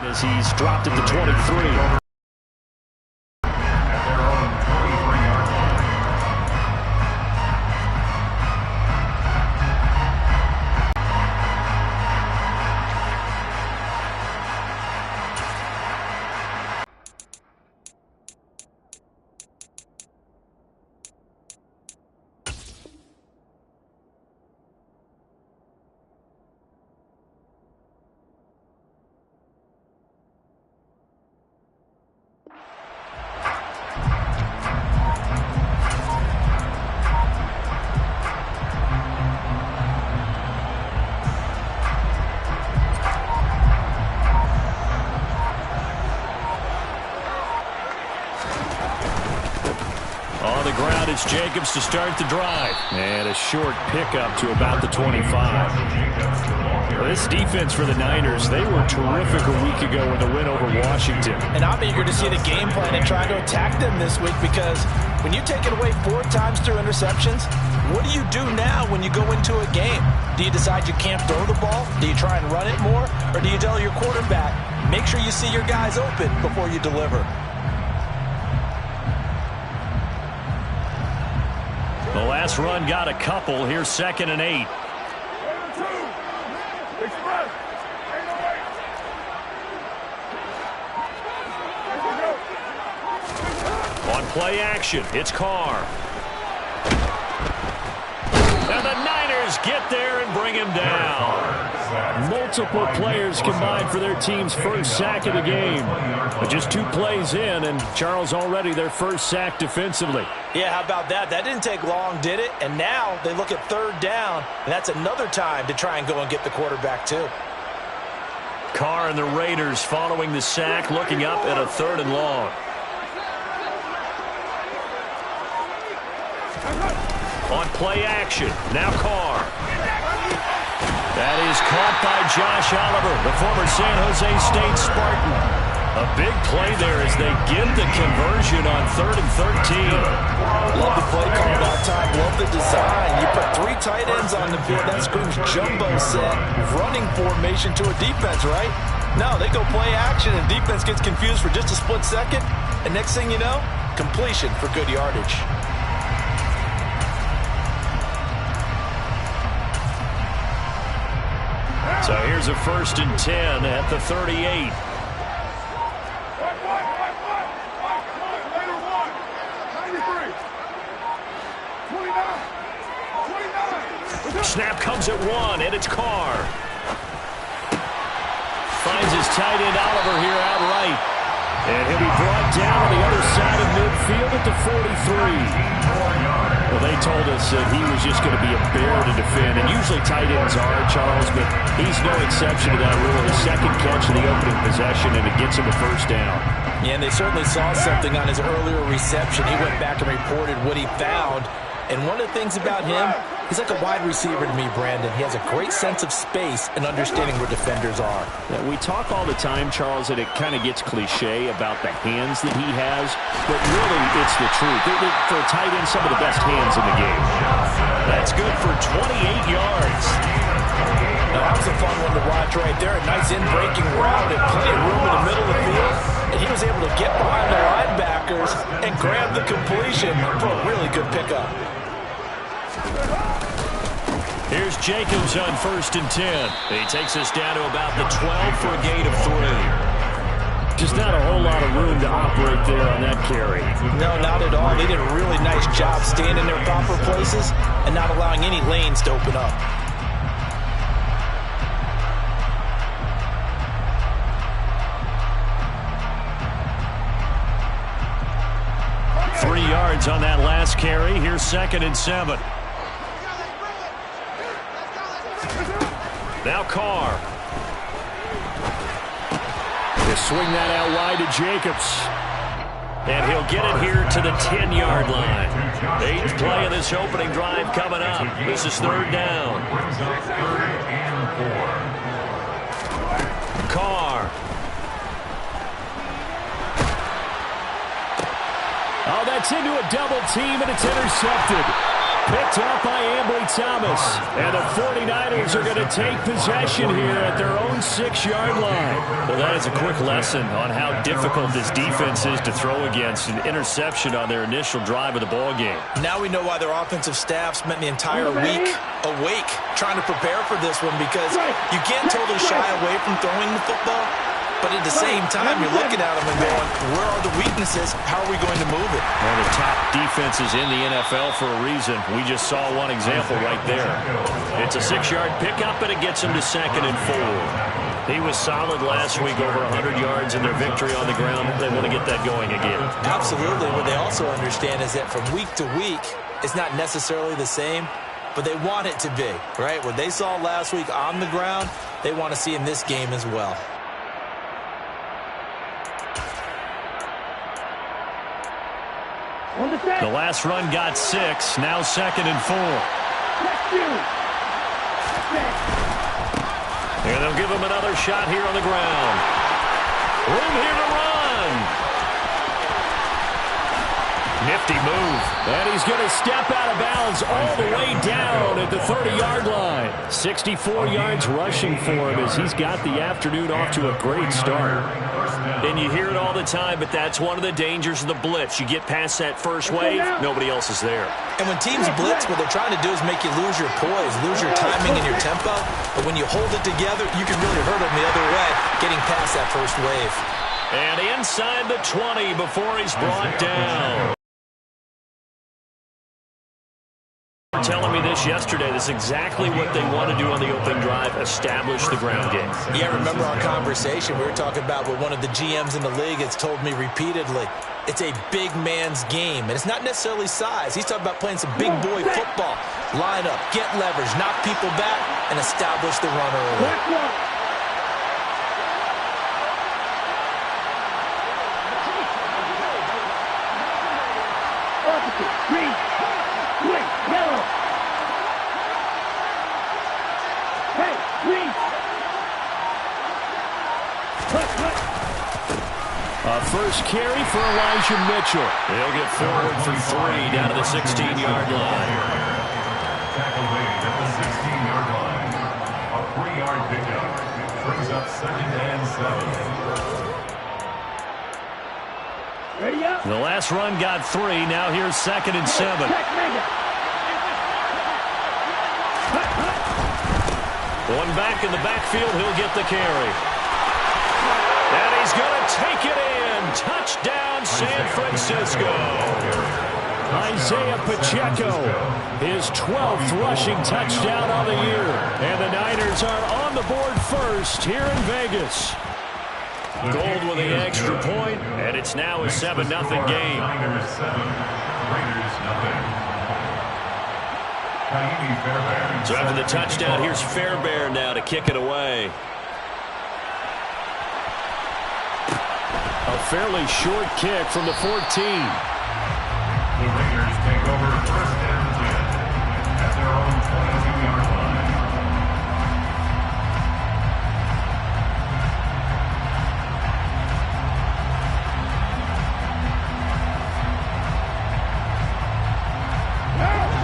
as he's dropped it to 23. On the ground, it's Jacobs to start the drive. And a short pickup to about the 25. Well, this defense for the Niners, they were terrific a week ago in the win over Washington. And I'm eager to see the game plan and try to attack them this week, because when you take it away 4 times through interceptions, what do you do now when you go into a game? Do you decide you can't throw the ball? Do you try and run it more? Or do you tell your quarterback, make sure you see your guys open before you deliver? The last run got a couple. Here's 2nd and 8. On play action, it's Carr. And the Niners get there and bring him down. Multiple players combined for their team's first sack of the game. But just 2 plays in, and Charles already their first sack defensively. Yeah, how about that? That didn't take long, did it? And now they look at 3rd down, and that's another time to try and go and get the quarterback too. Carr and the Raiders following the sack, looking up at a 3rd and long. On play action, now Carr. That is caught by Josh Oliver, the former San Jose State Spartan. A big play there as they get the conversion on 3rd and 13. Love the play call that time. Love the design. You put 3 tight ends on the field. That screams jumbo set, running formation to a defense, right? No, they go play action, and defense gets confused for just a split second. And next thing you know, completion for good yardage. So here's a 1st and 10 at the 38. Snap comes at 1, and it's Carr. Finds his tight end Oliver here outright. And he'll be brought down on the other side of midfield at the 43. Well, they told us that he was just going to be a bear to defend. And usually tight ends are, Charles, but he's no exception to that rule. His 2nd catch of the opening possession, and it gets him a 1st down. Yeah, and they certainly saw something on his earlier reception. He went back and reported what he found. And one of the things about him, he's like a wide receiver to me, Brandon. He has a great sense of space and understanding where defenders are. Yeah, we talk all the time, Charles, that it kind of gets cliche about the hands that he has, but really it's the truth. For a tight end, some of the best hands in the game. That's good for 28 yards. Now, that was a fun one to watch right there. A nice in-breaking route and plenty of room in the middle of the field. And he was able to get behind the linebackers and grab the completion for a really good pickup. Here's Jacobs on 1st and 10. He takes us down to about the 12 for a gain of 3. Just not a whole lot of room to operate there on that carry. No, not at all. They did a really nice job staying in their proper places and not allowing any lanes to open up. On that last carry. Here's 2nd and 7. Now Carr. They swing that out wide to Jacobs. And he'll get it here to the 10-yard line. 8th play of this opening drive coming up. This is 3rd down. Carr. Oh, that's into a double team, and it's intercepted. Picked up by Ambry Thomas. And the 49ers are going to take possession here at their own 6-yard line. Well, that is a quick lesson on how difficult this defense is to throw against. An interception on their initial drive of the ball game. Now we know why their offensive staff spent the entire week awake trying to prepare for this one, because you can't totally shy away from throwing the football. But at the same time, you're looking at them and going, where are the weaknesses? How are we going to move it? One of the top defenses in the NFL for a reason. We just saw one example right there. It's a 6-yard pickup, and it gets him to 2nd and 4. He was solid last week, over 100 yards in their victory on the ground. They want to get that going again. Absolutely. What they also understand is that from week to week, it's not necessarily the same, but they want it to be, right? What they saw last week on the ground, they want to see in this game as well. The last run got 6, now 2nd and 4. And they'll give him another shot here on the ground. Room here to run. Nifty move. And he's going to step out of bounds all the way down at the 30-yard line. 64 yards rushing for him as he's got the afternoon off to a great start. And you hear it all the time, but that's one of the dangers of the blitz. You get past that first wave, nobody else is there. And when teams blitz, what they're trying to do is make you lose your poise, lose your timing and your tempo. But when you hold it together, you can really hurt them the other way, getting past that first wave. And inside the 20 before he's brought down. Telling me this yesterday, that's exactly what they want to do on the opening drive, establish the ground game. Yeah, remember our conversation. We were talking about what one of the GMs in the league has told me repeatedly. It's a big man's game, and it's not necessarily size. He's talking about playing some big boy football. Line up, get leverage, knock people back, and establish the run early. First carry for Elijah Mitchell. They'll get forward for 3 down to the 16-yard line. Tackle made at the 16-yard line. A 3-yard pickup brings up 2nd and 7. The last run got 3. Now here's 2nd and 7. One back in the backfield. He'll get the carry. And he's going to take it in. Touchdown, San Francisco. Isaiah Pacheco, his 12th rushing touchdown on the year. And the Niners are on the board first here in Vegas. Gold with the extra point, and it's now a 7-0 game. Niners 7, Raiders nothing. So after the touchdown, here's Fairbairn now to kick it away. A fairly short kick from the 14. The Raiders take over 1st and 10 at their own 22-yard line.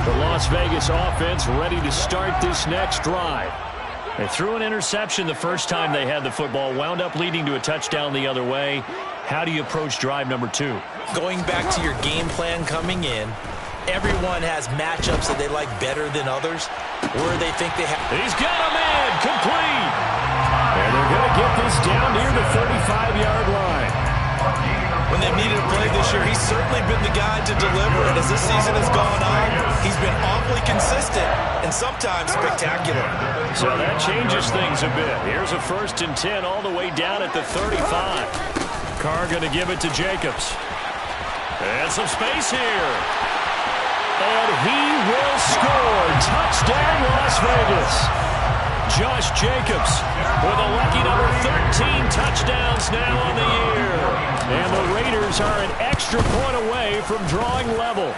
The Las Vegas offense ready to start this next drive. They threw an interception the first time they had the football, wound up leading to a touchdown the other way. How do you approach drive number 2? Going back to your game plan coming in, everyone has matchups that they like better than others, where they think they have. He's got a man complete. And they're going to get this down near the 35-yard line. When they've needed a play this year, he's certainly been the guy to deliver it. As this season has gone on, he's been awfully consistent and sometimes spectacular. So that changes things a bit. Here's a 1st and 10 all the way down at the 35. Carr going to give it to Jacobs. And some space here. And he will score. Touchdown, Las Vegas. Josh Jacobs with a lucky number 13 touchdowns now on the year. And the Raiders are an extra point away from drawing level.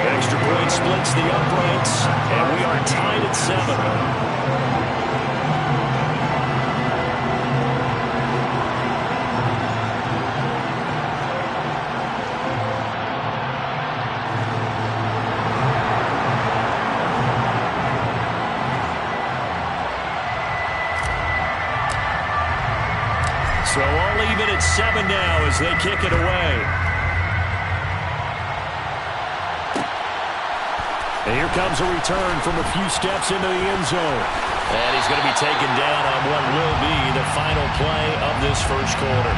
Extra point splits the uprights, and we are tied at 7. So all even at 7 now as they kick it away. And here comes a return from a few steps into the end zone. And he's going to be taken down on what will be the final play of this first quarter.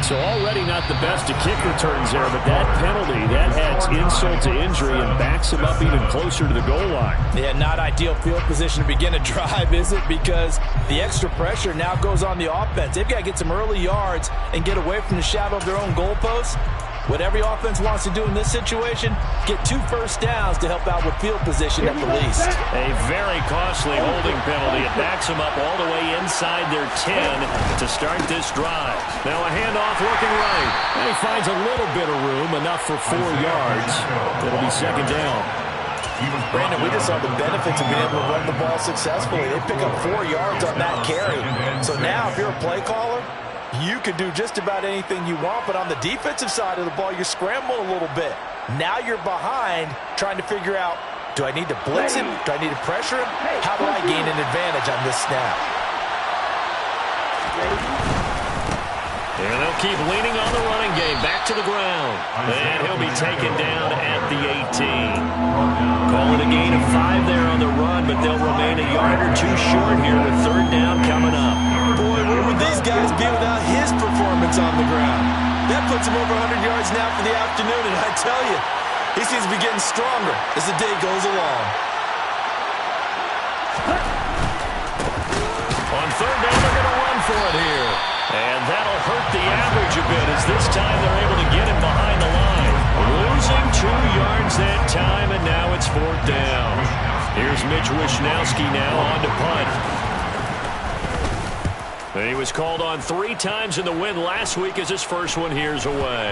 So already not the best of kick returns there, but that penalty, that adds insult to injury and backs him up even closer to the goal line. Yeah, not ideal field position to begin a drive, is it? Because the extra pressure now goes on the offense. They've got to get some early yards and get away from the shadow of their own goalposts. What every offense wants to do in this situation, get 2 first downs to help out with field position at the least. A very costly holding penalty. It backs them up all the way inside their 10 to start this drive. Now a handoff looking right. And he finds a little bit of room, enough for 4 yards. It'll be second down. Brandon, we just saw the benefits of being able to run the ball successfully. They pick up 4 yards on that carry. So now if you're a play caller, you can do just about anything you want, but on the defensive side of the ball, you scramble a little bit. Now you're behind trying to figure out, do I need to blitz him? Do I need to pressure him? How do I gain an advantage on this snap? And they'll keep leaning on the running game. Back to the ground. And he'll be taken down at the 18. Call it a gain of 5 there on the run, but they'll remain a yard or 2 short here with third down coming up. Boy, where would these guys be without his performance on the ground? That puts him over 100 yards now for the afternoon, and I tell you, he seems to be getting stronger as the day goes along. On third down, they're going to run for it here. And that'll hurt the average a bit as this time they're able to get him behind the line. Losing 2 yards that time, and now it's fourth down. Here's Mitch Wishnowski now on to punt. And he was called on 3 times in the win last week as his first one here's away.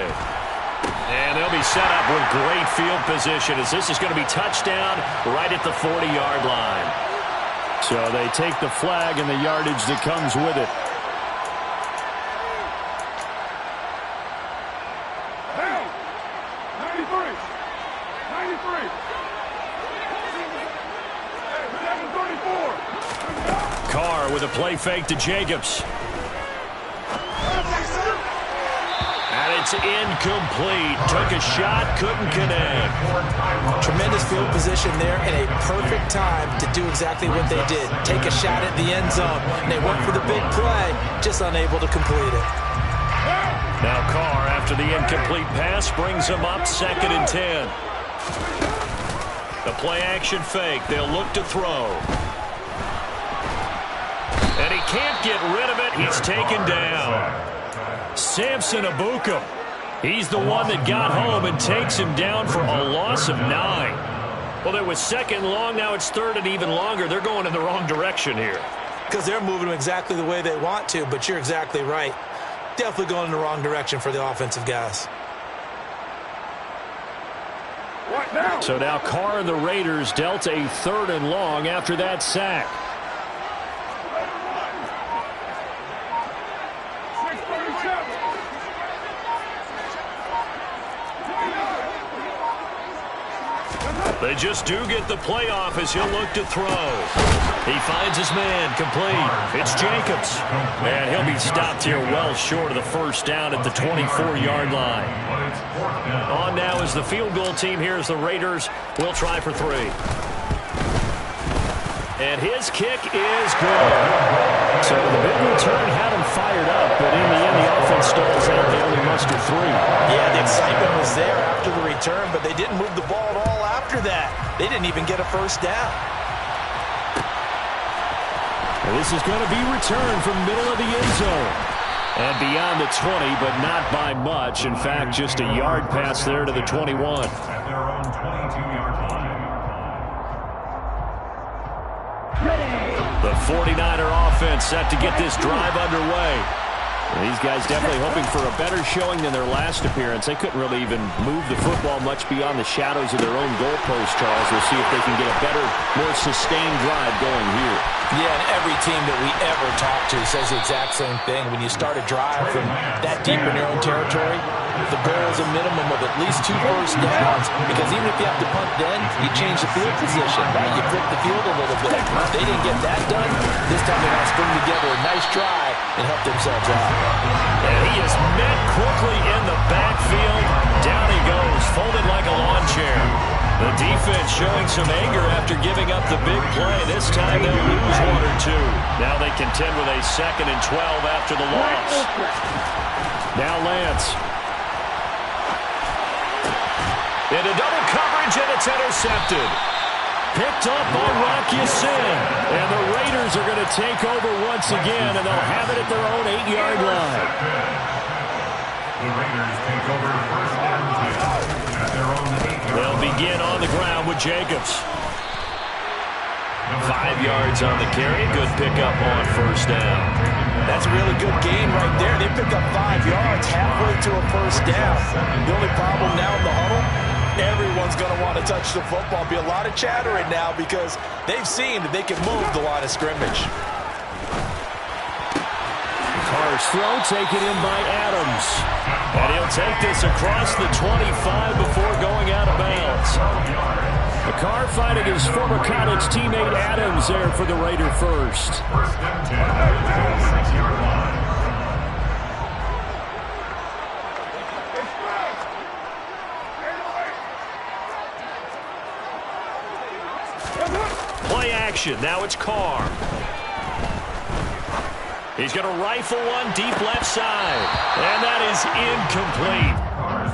And they'll be set up with great field position as this is going to be touchdown right at the 40-yard line. So they take the flag and the yardage that comes with it. Carr with a play fake to Jacobs. And it's incomplete. Took a shot, couldn't connect. Tremendous field position there and a perfect time to do exactly what they did. Take a shot at the end zone. And they went for the big play, just unable to complete it. Now Carr, after the incomplete pass, brings him up 2nd and 10. The play action fake. They'll look to throw. And he can't get rid of it. He's taken down. Samson Ebukam. He's the one that got home and takes him down for a loss of 9. Well, it was 2nd long. Now it's 3rd and even longer. They're going in the wrong direction here. Because they're moving them exactly the way they want to, but you're exactly right. Definitely going in the wrong direction for the offensive guys. So now Carr and the Raiders dealt a 3rd and long after that sack. They just do get the playoff as he'll look to throw. He finds his man complete. It's Jacobs. And he'll be stopped here well short of the first down at the 24-yard line. On now is the field goal team here as the Raiders will try for 3. And his kick is good. So the big return had him fired up, but in the end the offense stalls out. They only muster 3. Yeah, the excitement was there after the return, but they didn't move the ball at all after that. They didn't even get a first down. And this is going to be returned from middle of the end zone. And beyond the 20, but not by much. In fact, just a yard pass there to the 21. At their own 22-yard line. The 49er offense set to get this drive underway. And these guys definitely hoping for a better showing than their last appearance. They couldn't really even move the football much beyond the shadows of their own goalpost, Charles. We'll see if they can get a better, more sustained drive going here. Yeah, and every team that we ever talk to says the exact same thing. When you start a drive from that deep in your own territory, The goal is a minimum of at least 2 first downs, because even if you have to punt then, you change the field position, right? You flip the field a little bit. They didn't get that done. This time they got to string together a nice drive and help themselves out. And he is met quickly in the backfield. Down he goes, folded like a lawn chair. The defense showing some anger after giving up the big play. This time they'll lose 1 or 2. Now they contend with a 2nd and 12 after the loss. Now Lance. Into double coverage, and it's intercepted. Picked up by Rock Ya-Sin. And the Raiders are going to take over once again, and they'll have it at their own 8-yard line. The Raiders take over first and 10 at their own 8-yard line. They'll begin on the ground with Jacobs. 5 yards on the carry. Good pickup on first down. That's a really good gain right there. They pick up 5 yards halfway to a first down. The only problem now in the huddle, everyone's going to want to touch the football. Be a lot of chattering now because they've seen that they can move the line of scrimmage. Carr's throw taken in by Adams. And he'll take this across the 25 before going out of bounds. Carr fighting his former college teammate Adams there for the Raider first. First and 10 at the 6-yard line. Play action. Now it's Carr. He's going to rifle one deep left side. And that is incomplete.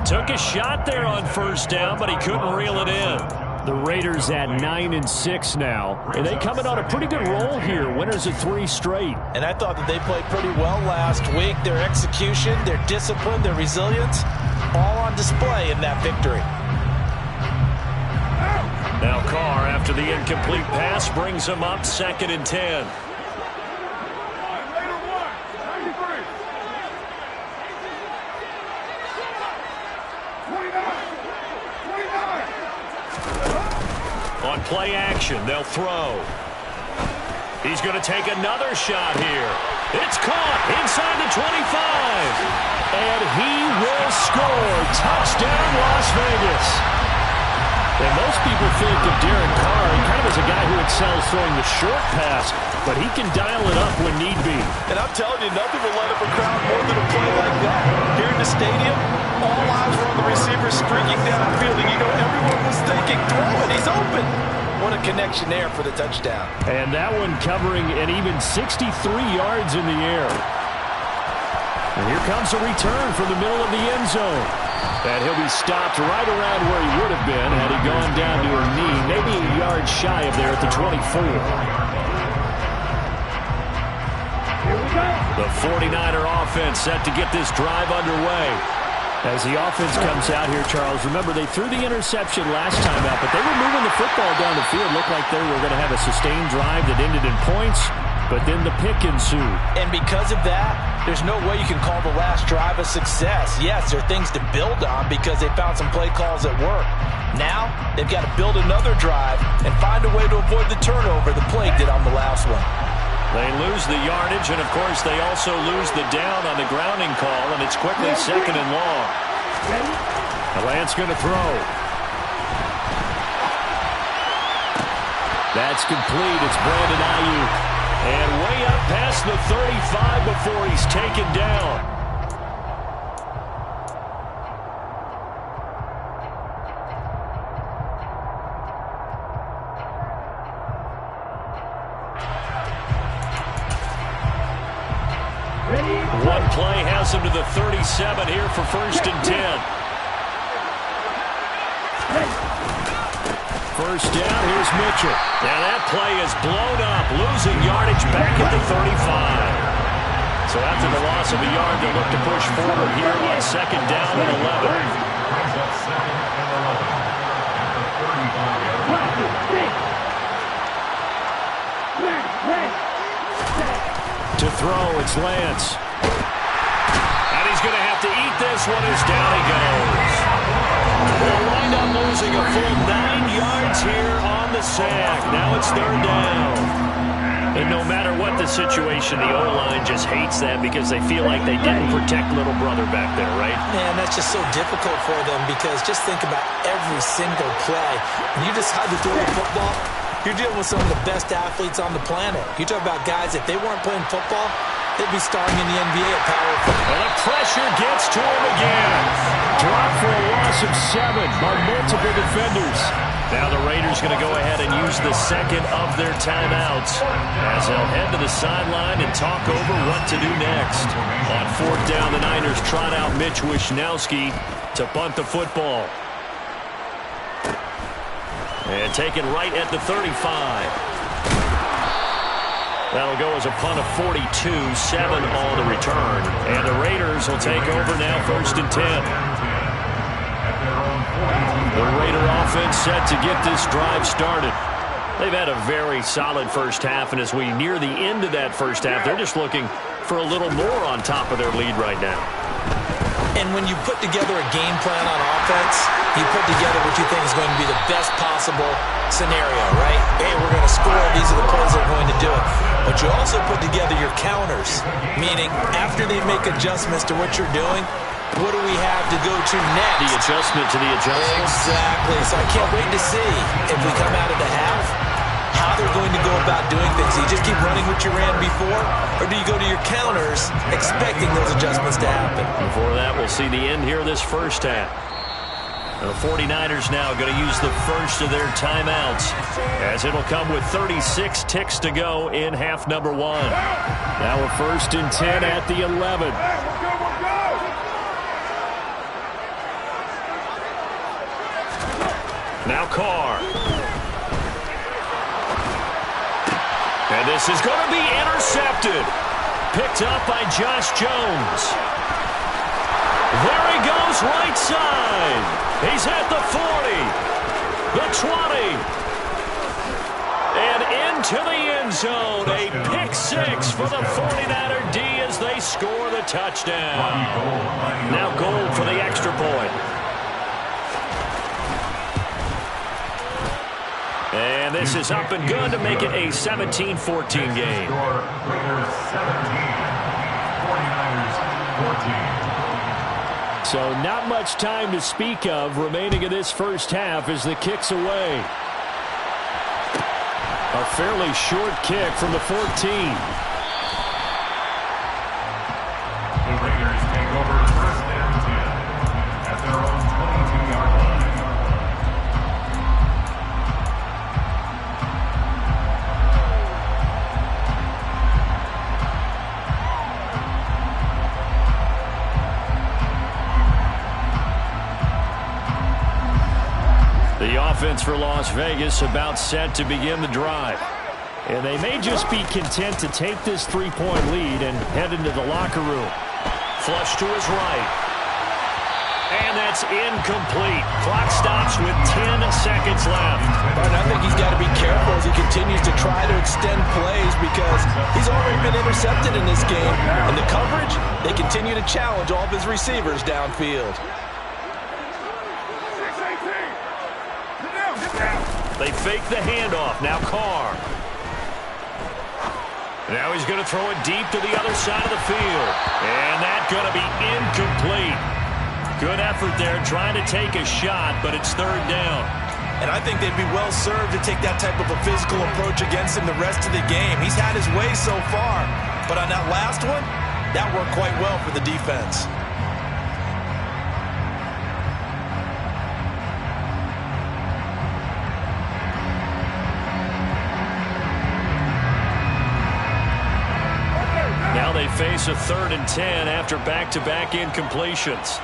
Took a shot there on first down, but he couldn't reel it in. The Raiders at 9-6 now. And they coming on a pretty good roll here. Winners of 3 straight. And I thought that they played pretty well last week. Their execution, their discipline, their resilience, all on display in that victory. Now Carr, after the incomplete pass, brings him up 2nd and 10. On play action, they'll throw. He's going to take another shot here. It's caught inside the 25. And he will score. Touchdown, Las Vegas. And most people think of Derek Carr kind of as a guy who excels throwing the short pass, but he can dial it up when need be. And I'm telling you, nothing will light up a crowd more than a play like that. Here in the stadium, all eyes were on the receiver streaking down the field, and you know everyone was thinking, throw it, he's open. What a connection there for the touchdown. And that one covering an even 63 yards in the air. And here comes a return from the middle of the end zone. And he'll be stopped right around where he would have been had he gone down to a knee, maybe a yard shy of there at the 24. The 49er offense set to get this drive underway. As the offense comes out here, Charles, remember they threw the interception last time out, but they were moving the football down the field. Looked like they were going to have a sustained drive that ended in points, but then the pick ensued. And because of that, there's no way you can call the last drive a success. Yes, there are things to build on because they found some play calls that work. Now, they've got to build another drive and find a way to avoid the turnover the Plague did on the last one. They lose the yardage, and, of course, they also lose the down on the grounding call, and it's quickly 2nd and long. Lance going to throw. That's complete. It's Brandon Ayuk. And way up past the 35 before he's taken down. One play has him to the 37 here for 1st and 10. First down, here's Mitchell. Now that play is blown up, losing yardage back at the 35. So after the loss of a yard, they'll look to push forward here on 2nd down and 11. To throw, it's Lance. And he's going to have to eat this one as down he goes. They'll wind up losing a full 9 yards here on the sack. Now it's 3rd down. And no matter what the situation, the O-line just hates that because they feel like they didn't protect little brother back there, right? Man, that's it's just so difficult for them because just think about every single play. When you decide to throw the football, you're dealing with some of the best athletes on the planet. You talk about guys, if they weren't playing football, they'd be starring in the NBA at power football. And the pressure gets to him again. Drop for a loss of 7 by multiple defenders. Now the Raiders going to go ahead and use the second of their timeouts as they'll head to the sideline and talk over what to do next. On 4th down, the Niners trot out Mitch Wishnowsky to punt the football. And taken right at the 35. That'll go as a punt of 42, 7 on the return. And the Raiders will take over now 1st and 10. The Raider offense set to get this drive started. They've had a very solid first half, and as we near the end of that first half, they're just looking for a little more on top of their lead right now. And when you put together a game plan on offense, you put together what you think is going to be the best possible scenario, right? Hey, we're going to score. These are the plays that are going to do it. But you also put together your counters, meaning after they make adjustments to what you're doing, what do we have to go to next? The adjustment to the adjustment. Exactly. So I can't wait to see if we come out of the half, how they're going to go about doing things. Do you just keep running what you ran before, or do you go to your counters expecting those adjustments to happen? Before that, we'll see the end here of this first half. The 49ers now going to use the first of their timeouts as it'll come with 36 ticks to go in half number 1. Now a 1st and 10 at the 11. Now Carr. And this is going to be intercepted. Picked up by Josh Jones. There he goes right side. He's at the 40, the 20, and into the end zone. A pick 6 for the 49er D as they score the touchdown. Now Gold for the extra point. And this is up and good to make it a 17-14 game. 49ers 14. So not much time to speak of remaining in this first half as the kick's away. A fairly short kick from the 14. The Raiders take over 1st and 10 at their own 22-yard line. The offense for Las Vegas about set to begin the drive. And they may just be content to take this 3-point lead and head into the locker room. Flush to his right. And that's incomplete. Clock stops with 10 seconds left. And I think he's got to be careful as he continues to try to extend plays because he's already been intercepted in this game. And the coverage, they continue to challenge all of his receivers downfield. They fake the handoff. Now Carr. Now he's going to throw it deep to the other side of the field. And that's going to be incomplete. Good effort there trying to take a shot, but it's 3rd down. And I think they'd be well served to take that type of a physical approach against him the rest of the game. He's had his way so far. But on that last one, that worked quite well for the defense. Now they face a 3rd and 10 after back-to-back incompletions.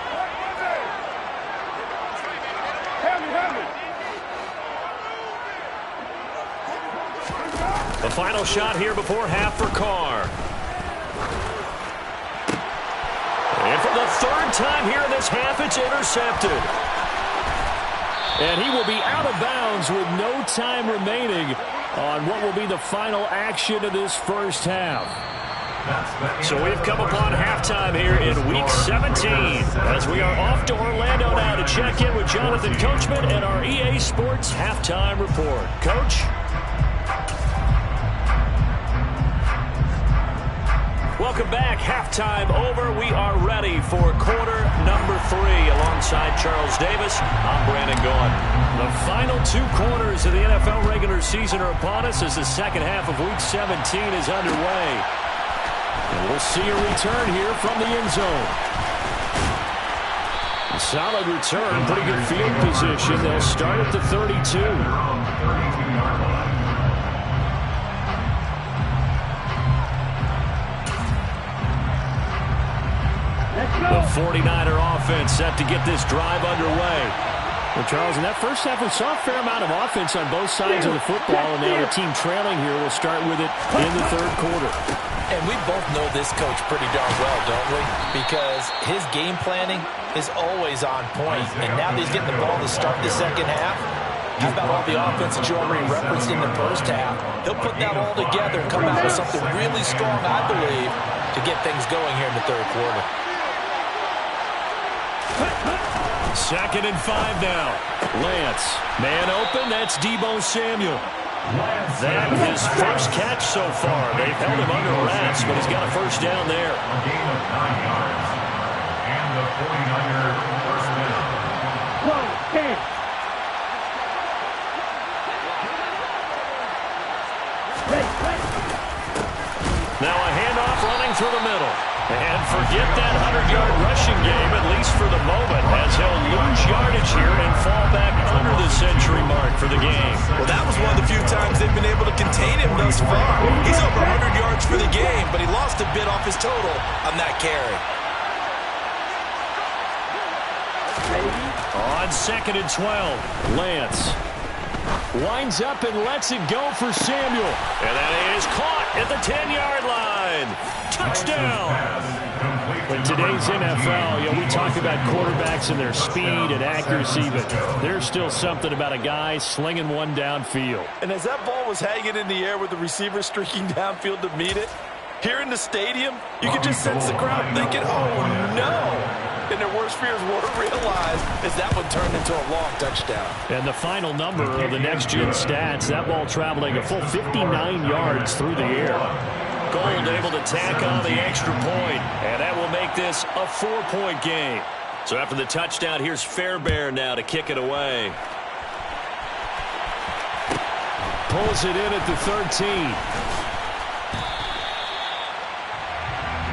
The final shot here before half for Carr. And for the 3rd time here in this half, it's intercepted. And he will be out of bounds with no time remaining on what will be the final action of this first half. So we've come upon halftime here in Week 17 as we are off to Orlando now to check in with Jonathan Coachman and our EA Sports Halftime Report. Coach? Welcome back. Halftime over. We are ready for quarter number 3. Alongside Charles Davis, I'm Brandon Gaudin. The final 2 quarters of the NFL regular season are upon us as the second half of Week 17 is underway. And we'll see a return here from the end zone. A solid return, pretty good field position. They'll start at the 32. The 49er offense set to get this drive underway. Well, Charles, in that first half, we saw a fair amount of offense on both sides of the football, and now the team trailing here will start with it in the third quarter. And we both know this coach pretty darn well, don't we? Because his game planning is always on point, and now that he's getting the ball to start the second half, how about all the offense that you already referenced in the first half? He'll put that all together and come out with something really strong, I believe, to get things going here in the third quarter. 2nd and 5 now. Lance, man open, that's Deebo Samuel. That his first catch so far. They've held him under wraps, but he's got a first down there. A gain of 9 yards. And the 49er first down. Now a handoff running through the middle. And forget that 100-yard rushing game, at least for the moment, as he'll lose yardage here and fall back under the century mark for the game. Well, that was one of the few times they've been able to contain him thus far. He's over 100 yards for the game, but he lost a bit off his total on that carry. On 2nd and 12, Lance winds up and lets it go for Samuel. And that is caught at the 10-yard line. Touchdown. In today's NFL, we talk about quarterbacks and their speed and accuracy, but there's still something about a guy slinging one downfield. And as that ball was hanging in the air with the receiver streaking downfield to meet it, here in the stadium, you could just sense the crowd thinking, oh, no. And their worst fears were realized as that one turned into a long touchdown. And the final number of the next-gen stats, that ball traveling a full 59 yards through the air. Gold able to tack on the extra point, and that will make this a 4-point game. So after the touchdown, here's Fairbairn now to kick it away. Pulls it in at the 13.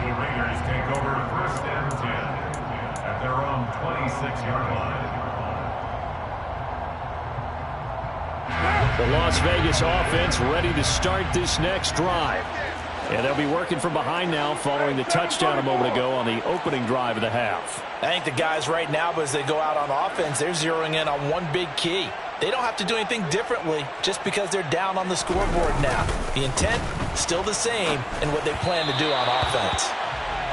The Raiders take over 1st and 10 at their own 26-yard line. The Las Vegas offense ready to start this next drive. And they'll be working from behind now following the touchdown a moment ago on the opening drive of the half. I think the guys right now, as they go out on offense, they're zeroing in on one big key. They don't have to do anything differently just because they're down on the scoreboard now. The intent, still the same in what they plan to do on offense.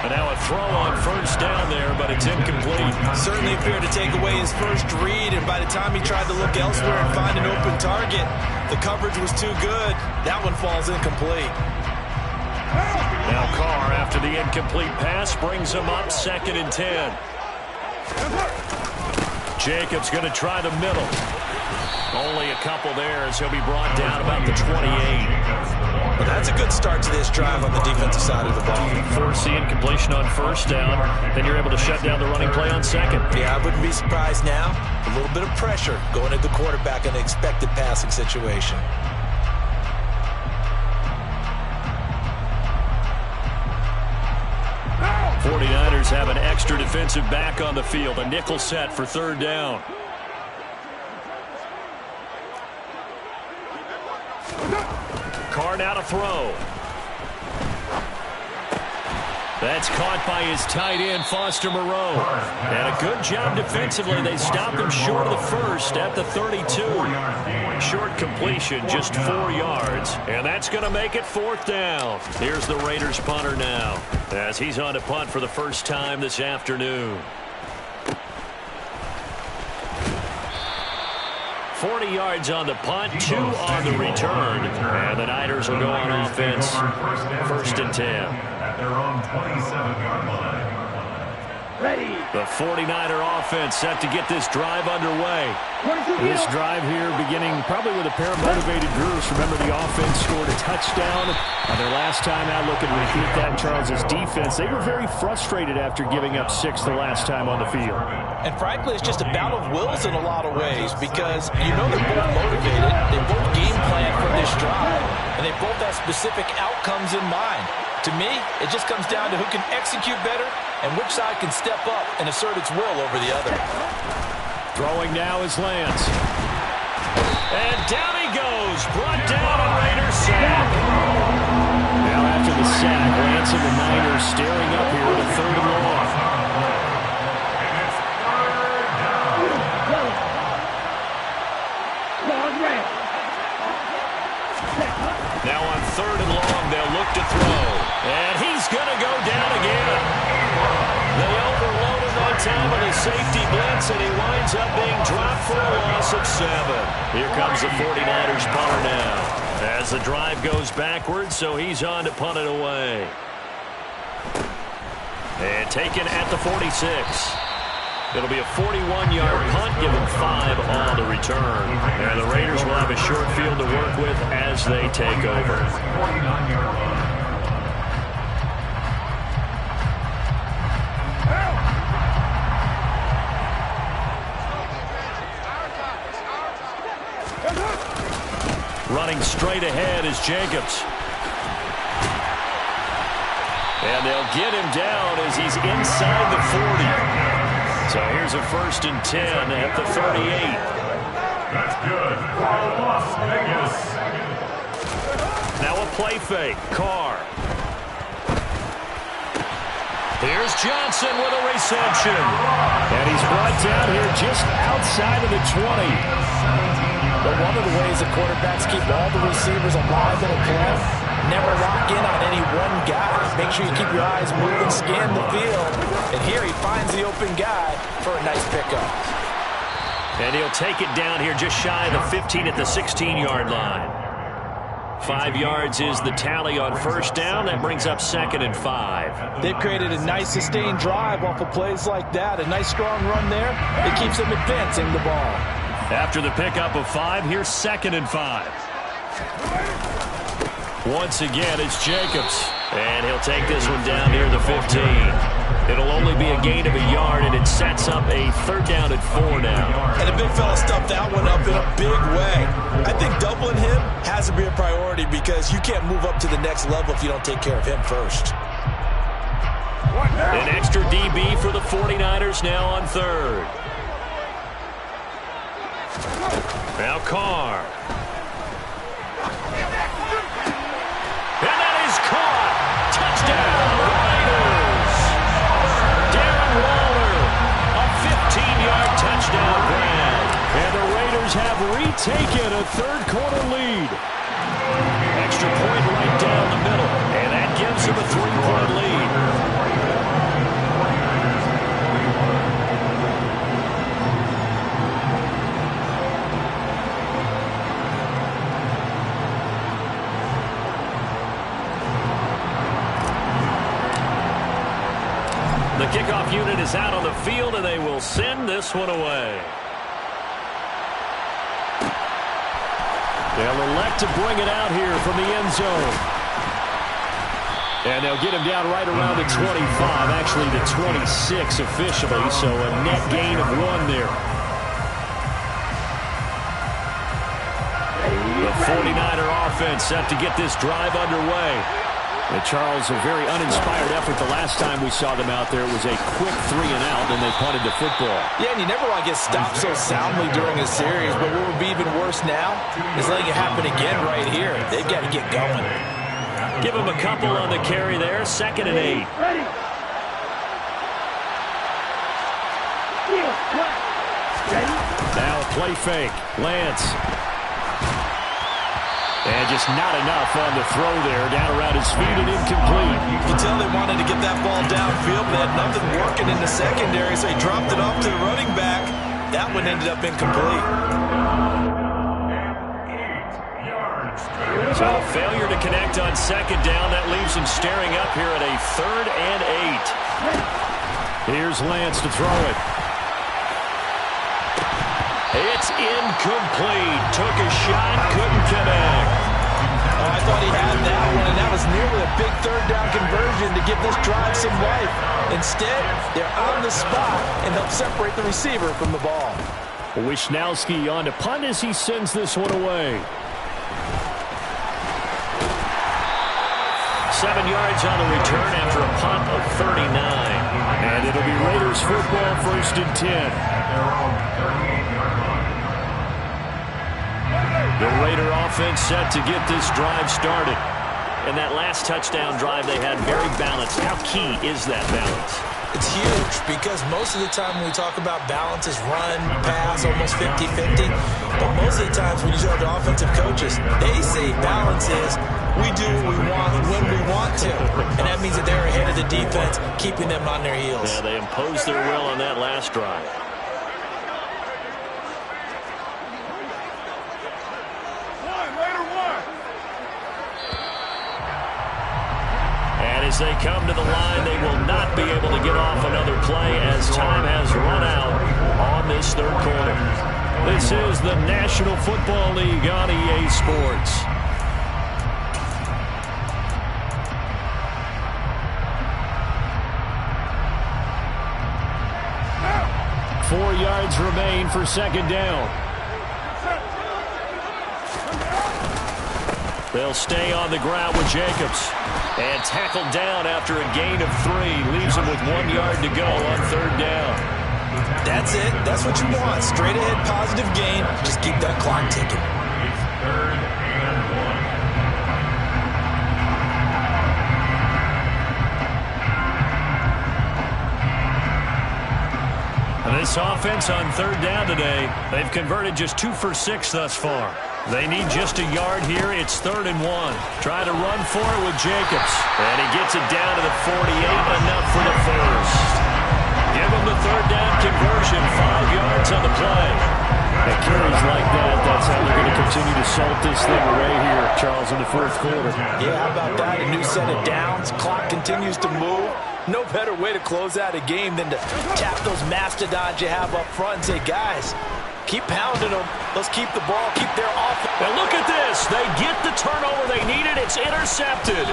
And now a throw on first down there, but it's incomplete. Certainly appeared to take away his first read, and by the time he tried to look elsewhere and find an open target, the coverage was too good. That one falls incomplete. Now Carr, after the incomplete pass, brings him up 2nd and 10. Jacobs going to try the middle. Only a couple there as he'll be brought down about the 28. Well, that's a good start to this drive on the defensive side of the ball. Force the incompletion on first down, then you're able to shut down the running play on second. Yeah, I wouldn't be surprised now. A little bit of pressure going at the quarterback in an expected passing situation. 49ers have an extra defensive back on the field. A nickel set for 3rd down. Carr now to throw. That's caught by his tight end, Foster Moreau. And a good job defensively. They stopped him short of the first at the 32. Short completion, just 4 yards. And that's going to make it 4th down. Here's the Raiders punter now, as he's on to punt for the first time this afternoon. 40 yards on the punt, 2 on the return. And the Niners will go on offense, 1st and 10. At their own 27-yard line. Ready. The 49er offense set to get this drive underway. This drive here beginning probably with a pair of motivated groups. Remember, the offense scored a touchdown on their last time out. Looking to repeat that in Charles' defense. They were very frustrated after giving up 6 the last time on the field. And frankly, it's just a bout of wills in a lot of ways because you know they're both motivated. They both game plan for this drive, and they both have specific outcomes in mind. To me, it just comes down to who can execute better and which side can step up and assert its will over the other. Throwing now is Lance. And down he goes. Brought down a Raiders sack. Now after the sack, Lance and the Niners staring up here at a 3rd and long. Now on 3rd and long, they'll look to throw. And he's going to go down again. They overloaded that time on the safety blitz, and he winds up being dropped for a loss of 7. Here comes the 49ers punter now. As the drive goes backwards, so he's on to punt it away. And taken at the 46. It'll be a 41-yard punt, give them 5 on the return. And the Raiders will have a short field to work with as they take over. Running straight ahead is Jacobs. And they'll get him down as he's inside the 40. So here's a 1st and 10 at the 38. That's good for Las Vegas. Now a play fake. Carr. Here's Johnson with a reception. And he's brought down here just outside of the 20. But one of the ways the quarterbacks keep all the receivers alive in a play, never lock in on any one guy. Make sure you keep your eyes moving, scan the field. And here he finds the open guy for a nice pickup. And he'll take it down here just shy of the 15 at the 16-yard line. 5 yards is the tally on 1st down. That brings up 2nd and 5. They've created a nice sustained drive off of plays like that. A nice strong run there. It keeps them advancing the ball. After the pickup of 5, here's 2nd and 5. Once again, it's Jacobs. And he'll take this one down near the 15. It'll only be a gain of a yard, and it sets up a 3rd down and 4 now. And the big fella stuffed that one up in a big way. I think doubling him has to be a priority because you can't move up to the next level if you don't take care of him first. An extra DB for the 49ers now on 3rd. Now Carr. And that is caught. Touchdown, Raiders. Darren Waller, a 15-yard touchdown grab. And the Raiders have retaken a 3rd quarter lead. Extra point right down the middle. And that gives them a 3-point lead. The kickoff unit is out on the field, and they will send this one away. They'll elect to bring it out here from the end zone. And they'll get him down right around the 25, actually the 26 officially, so a net gain of 1 there. The 49er offense set to get this drive underway. And Charles, a very uninspired effort the last time we saw them out there. It was a quick 3 and out, and they punted the football. Yeah, and you never want to get stopped so soundly during a series, but what would be even worse now is letting it happen again right here. They've got to get going. Give him a couple on the carry there. 2nd and 8. Now a play fake. Lance. And just not enough on the throw there. Down around his feet and incomplete. You can tell they wanted to get that ball downfield, but they had nothing working in the secondary, so they dropped it off to the running back. That one ended up incomplete. So a failure to connect on 2nd down. That leaves them staring up here at a 3rd and 8. Here's Lance to throw it. It's incomplete. Took a shot, couldn't connect. Oh, I thought he had that one, and that was nearly a big third down conversion to give this drive some life. Instead, they're on the spot and help separate the receiver from the ball. Wishnowski on to punt as he sends this one away. 7 yards on the return after a punt of 39. And it'll be Raiders football, 1st and 10. The Raider offense set to get this drive started. And that last touchdown drive they had very balanced. How key is that balance? It's huge because most of the time when we talk about balance is run, pass, almost 50-50. But most of the times when you talk to offensive coaches, they say balance is we do what we want when we want to. And that means that they're ahead of the defense, keeping them on their heels. Yeah, they imposed their will on that last drive. As they come to the line, they will not be able to get off another play as time has run out on this third quarter. This is the National Football League on EA Sports. Four yards remain for second down. They'll stay on the ground with Jacobs. And tackled down after a gain of 3. Leaves him with 1 yard to go on third down. That's it. That's what you want. Straight ahead, positive gain. Just keep that clock ticking. It's 3rd and 1. And this offense on third down today, they've converted just 2 for 6 thus far. They need just a yard here. It's 3rd and 1. Try to run for it with Jacobs. And he gets it down to the 48, enough for the first. Give him the third down conversion, 5 yards on the play. At carries like that, that's how they're going to continue to salt this thing away here, Charles, in the fourth quarter. Yeah, how about that? A new set of downs. Clock continues to move. No better way to close out a game than to tap those mastodons you have up front and say, guys, keep pounding them. Let's keep the ball, keep their offense. Now look at this. They get the turnover they needed. It's intercepted.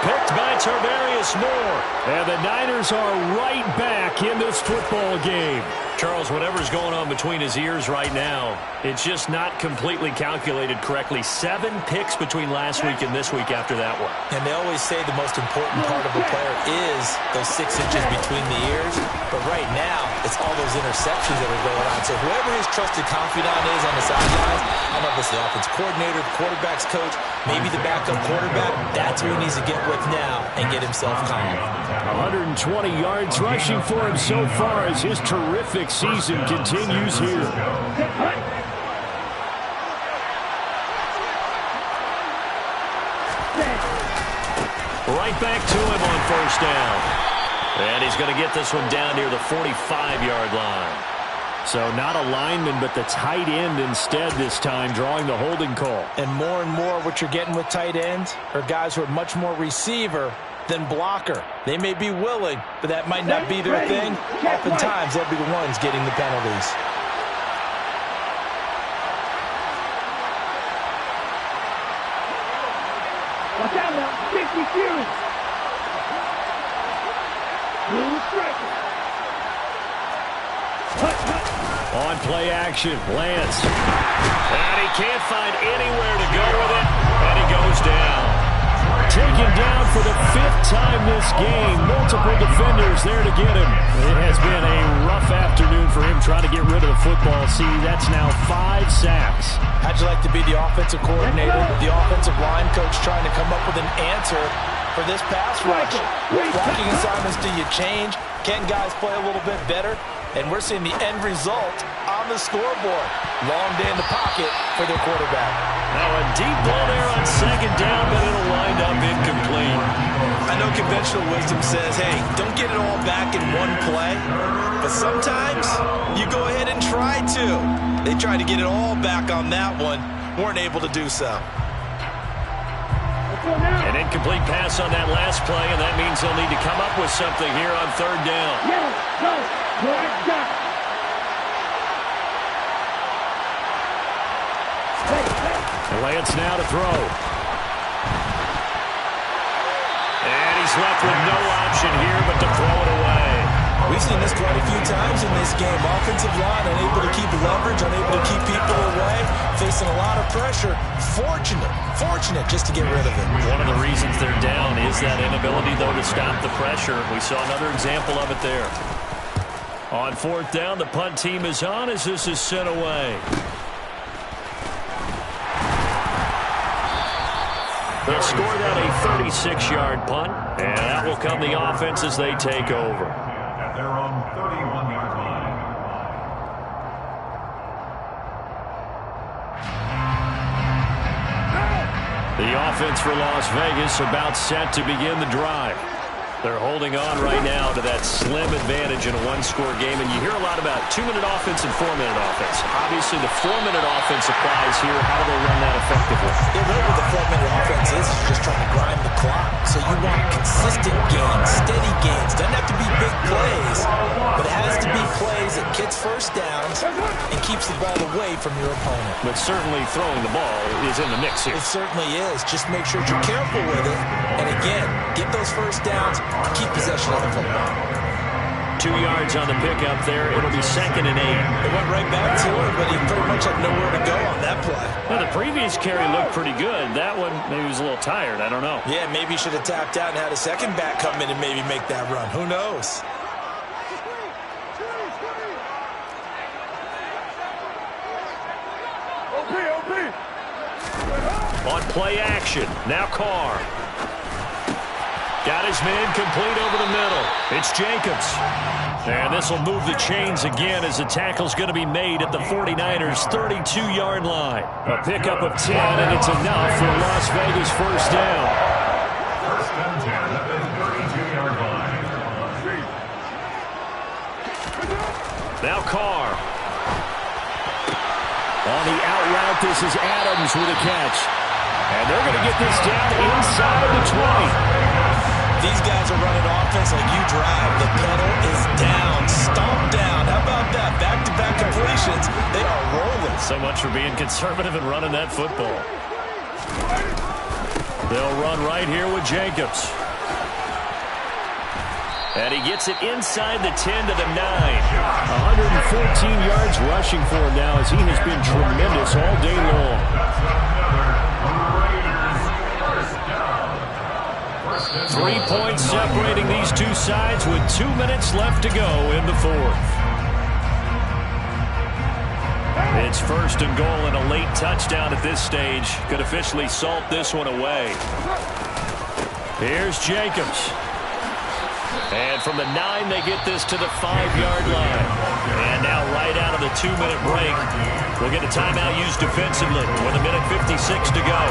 Picked by Tarvarius Moore. And the Niners are right back in this football game. Charles, whatever's going on between his ears right now, it's just not completely calculated correctly. 7 picks between last week and this week after that one. And they always say the most important part of a player is those 6 inches between the ears. But right now, it's all those interceptions that are going on. So whoever his trusted confidant is on the sidelines, I don't know if it's the offensive coordinator, the quarterback's coach, maybe the backup quarterback, that's who he needs to get with now and get himself calm. 120 yards rushing for him so far as his terrific season continues here. Right back to him on first down. And he's going to get this one down near the 45-yard line. So not a lineman, but the tight end instead this time, drawing the holding call. And more what you're getting with tight ends are guys who are much more receiver than blocker. They may be willing, but that might not be their thing. Oftentimes, they'll be the ones getting the penalties. Watch out now, 50 Fury. On play action, Lance. And he can't find anywhere to go with it, and he goes down. Taken down for the 5th time this game. Multiple defenders there to get him. It has been a rough afternoon for him trying to get rid of the football. See, that's now 5 sacks. How'd you like to be the offensive coordinator, the offensive line coach trying to come up with an answer for this pass rush? What blocking assignments do you change? Can guys play a little bit better? And we're seeing the end result on the scoreboard. Long day in the pocket for their quarterback. Now a deep ball there on second down, but it'll wind up incomplete. I know conventional wisdom says, hey, don't get it all back in one play. But sometimes you go ahead and try to. They tried to get it all back on that one. Weren't able to do so. An incomplete pass on that last play, and that means they'll need to come up with something here on third down. Go. Right shot. And Lance now to throw. And he's left with no option here but to throw it away. We've seen this quite a few times in this game. Offensive line unable to keep leverage, unable to keep people away, facing a lot of pressure. Fortunate just to get rid of it. One of the reasons they're down is that inability, though, to stop the pressure. We saw another example of it there. On fourth down, the punt team is on as this is sent away. They'll score that a 36-yard punt, and that will come the offense as they take over. At their own 31-yard line. The offense for Las Vegas about set to begin the drive. They're holding on right now to that slim advantage in a one-score game, and you hear a lot about 2-minute offense and 4-minute offense. Obviously, the 4-minute offense applies here. How do they run that effectively? Yeah, really what the 4-minute offense is just trying to grind the clock. So you want consistent gains, steady gains. Doesn't have to be big plays, but it has to be plays that gets first downs and keeps the ball away from your opponent. But certainly throwing the ball is in the mix here. It certainly is. Just make sure you're careful with it. And again, get those first downs, keep possession of the football. 2 yards on the pickup there. It'll be 2nd and 8. It went right back to him, but he pretty much had nowhere to go on that play. Well, the previous carry looked pretty good. That one, maybe he was a little tired. I don't know. Yeah, maybe he should have tapped out and had a second back come in and maybe make that run. Who knows? On play action. Now Carr. Got his man complete over the middle. It's Jacobs. And this will move the chains again as the tackle's going to be made at the 49ers' 32-yard line. A pickup of 10, and it's enough for Las Vegas first down. First and 10 at the 32-yard line. Now Carr. On the out route, this is Adams with a catch. And they're going to get this down inside the 20. These guys are running offense like you drive. The pedal is down, stomped down. How about that? Back-to-back completions. They are rolling. So much for being conservative and running that football. They'll run right here with Jacobs. And he gets it inside the 10 to the 9. 114 yards rushing for him now as he has been tremendous all day long. That's another Raiders first down. 3 points separating these two sides with 2 minutes left to go in the fourth. It's first and goal, and a late touchdown at this stage could officially salt this one away. Here's Jacobs. And from the 9, they get this to the 5-yard line. And now right out of the 2-minute break, we'll get a timeout used defensively with 1:56 to go.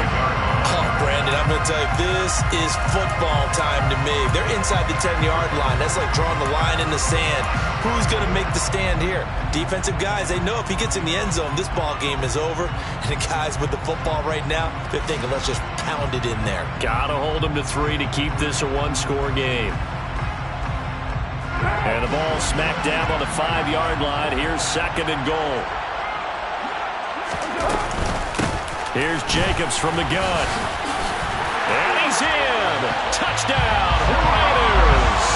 Oh, Brandon, I'm going to tell you, this is football time to me. They're inside the 10-yard line. That's like drawing the line in the sand. Who's going to make the stand here? Defensive guys, they know if he gets in the end zone, this ball game is over. And the guys with the football right now, they're thinking, let's just pound it in there. Got to hold them to 3 to keep this a one-score game. And the ball smack dab on the 5-yard line. Here's 2nd and goal. Here's Jacobs from the gun. And he's in. Touchdown, Raiders.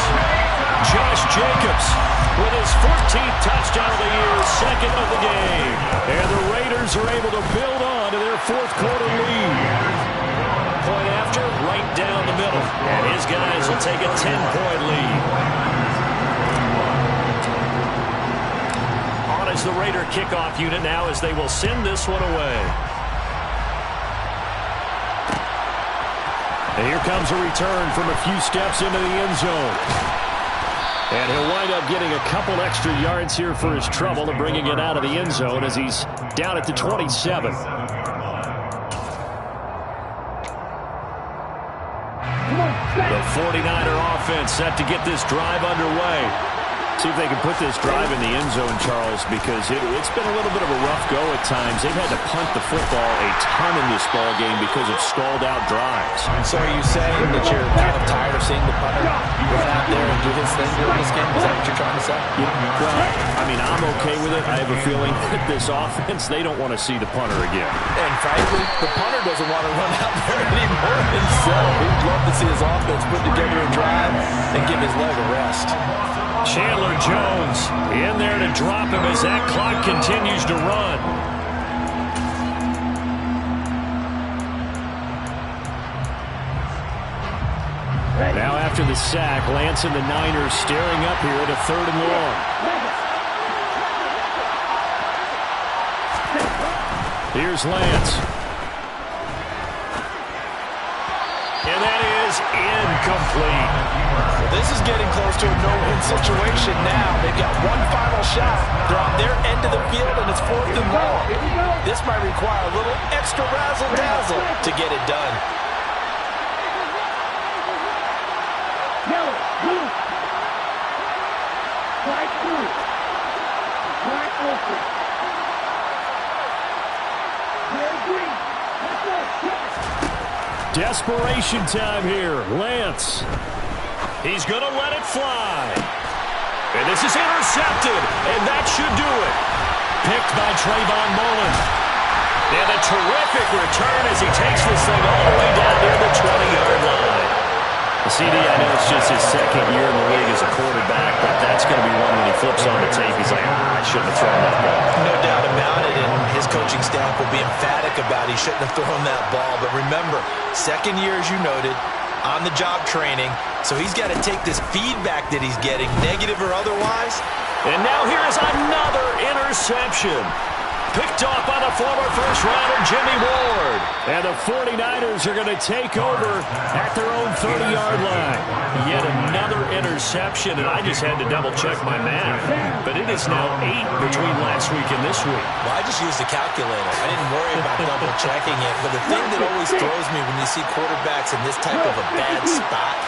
Josh Jacobs with his 14th touchdown of the year, 2nd of the game. And the Raiders are able to build on to their fourth-quarter lead. Point after, right down the middle. And his guys will take a 10-point lead. As the Raider kickoff unit now as they will send this one away. And here comes a return from a few steps into the end zone. And he'll wind up getting a couple extra yards here for his trouble and bringing it out of the end zone as he's down at the 27. The 49er offense set to get this drive underway. See if they can put this drive in the end zone, Charles, because it's been a little bit of a rough go at times. They've had to punt the football a ton in this ball game because of stalled-out drives. So are you saying that you're kind of tired of seeing the punter run out there and do his thing during this game? Is that what you're trying to say? Well, I mean, I'm okay with it. I have a feeling that this offense, they don't want to see the punter again. And frankly, the punter doesn't want to run out there anymore himself. He'd love to see his offense put together a drive and give his leg a rest. Chandler Jones in there to drop him as that clock continues to run. Now after the sack, Lance and the Niners staring up here at a 3rd and long. Here's Lance. And that is incomplete. This is getting close to a no-win situation now. They've got one final shot. They're on their end of the field, and it's 4th and long. This might require a little extra razzle-dazzle to get it done. Yellow, blue. Flag blue. Flag open. Clear green. That's it. Desperation time here. Lance. He's going to let it fly. And this is intercepted, and that should do it. Picked by Trayvon Mullen. And a terrific return as he takes this thing all the way down near the 20-yard line. CD, I know it's just his 2nd year in the league as a quarterback, but that's going to be one when he flips on the tape. He's like, I shouldn't have thrown that ball. No doubt about it, and his coaching staff will be emphatic about he shouldn't have thrown that ball. But remember, 2nd year, as you noted, on-the-job training, so he's got to take this feedback that he's getting, negative or otherwise. And now here is another interception. Picked off by the former first-rounder Jimmy Ward. And the 49ers are going to take over at their own 30-yard line. Yet another interception, and I just had to double-check my math. But it is now 8 between last week and this week. Well, I just used a calculator. I didn't worry about double-checking it. But the thing that always throws me when you see quarterbacks in this type of a bad spot,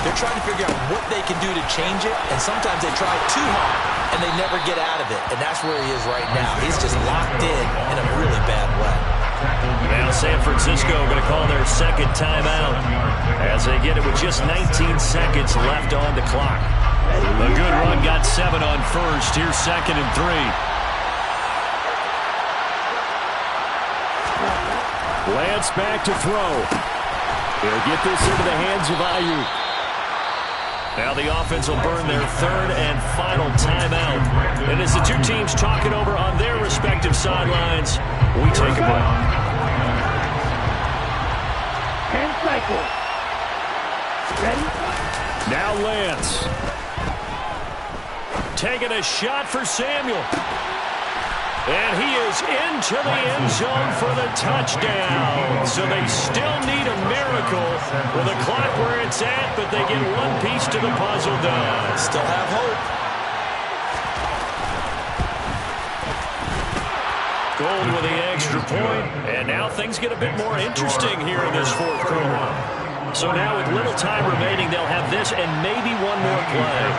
they're trying to figure out what they can do to change it, and sometimes they try too hard, and they never get out of it. And that's where he is right now. He's just locked in a really bad way. Now San Francisco going to call their 2nd timeout as they get it with just 19 seconds left on the clock. A good run got 7 on first. Here's 2nd and 3. Lance back to throw. He'll get this into the hands of Ayuk. Now the offense will burn their 3rd and final timeout. And as the two teams talk it over on their respective sidelines, we take a break. 10 cycles. Ready? Now Lance. Taking a shot for Samuel. And he is into the end zone for the touchdown. So they still need a miracle with the clock where it's at, but they get one piece to the puzzle done. Still have hope. Gold with the extra point, and now things get a bit more interesting here in this 4th quarter. So now with little time remaining, they'll have this and maybe one more play.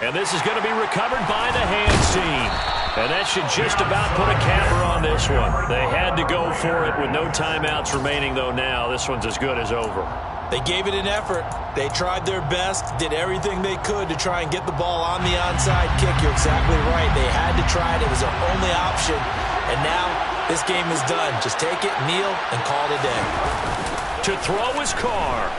And this is going to be recovered by the hands team. And that should just about put a capper on this one. They had to go for it with no timeouts remaining, though now this one's as good as over. They gave it an effort. They tried their best, did everything they could to try and get the ball on the onside kick. You're exactly right. They had to try it. It was their only option. And now this game is done. Just take it, kneel, and call it a day. To throw is Carr.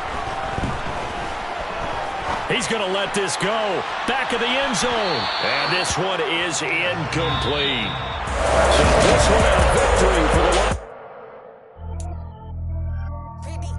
He's going to let this go. Back of the end zone. And this one is incomplete. So this one a victory for the